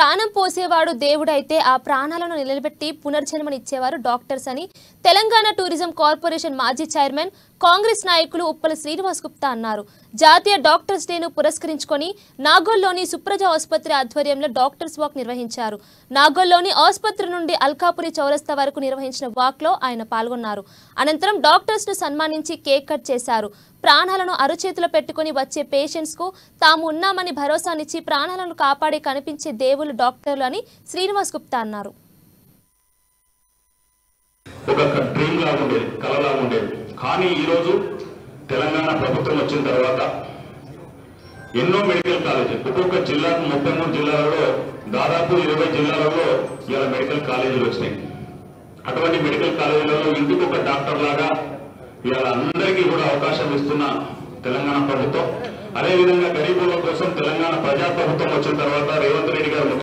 ప్రాణం పోసేవాడు దేవుడైతే ఆ ప్రాణాలను నిలబెట్టి పునర్జన్మనిచ్చేవారు డాక్టర్స్ అని తెలంగాణ టూరిజం కార్పొరేషన్ మాజీ చైర్మన్ కాంగ్రెస్ నాయకులు ఉప్పల శ్రీనివాస్ గుప్తా అన్నారు. జాతీయ డాక్టర్స్ డేను పురస్కరించుకొని నాగోల్లోని సుప్రజ ఆసుపత్రి ఆధ్వర్యంలో డాక్టర్స్ వాక్ నిర్వహించారు. నాగోల్లోని ఆసుపత్రి నుండి అల్కాపురి చౌరస్తా వరకు నిర్వహించిన వాక్ లో ఆయన పాల్గొన్నారు. అనంతరం డాక్టర్స్ ను సన్మానించి కేక్ కట్ చేశారు. ప్రాణాలను అరచేతిలో పెట్టుకుని వచ్చే పేషెంట్స్ కు తాము ఉన్నామని భరోసానిచ్చి ప్రాణాలను కాపాడి కనిపించే దేవుళ్ళు డాక్టర్లు అని శ్రీనివాస్ గుప్తా అన్నారు. కానీ ఈరోజు తెలంగాణ ప్రభుత్వం వచ్చిన తర్వాత ఎన్నో మెడికల్ కాలేజీలు ఒక్కొక్క జిల్లాకు 33 జిల్లాలలో దాదాపు 20 జిల్లాలలో ఇలా మెడికల్ కాలేజీలు వచ్చినాయి. అటువంటి మెడికల్ కాలేజీలలో ఇంటికి ఒక డాక్టర్ లాగా ఇలా అందరికీ కూడా అవకాశం ఇస్తున్న తెలంగాణ ప్రభుత్వం, అదేవిధంగా గరీబుల కోసం తెలంగాణ ప్రజా ప్రభుత్వం వచ్చిన తర్వాత రేవంత్ రెడ్డి గారు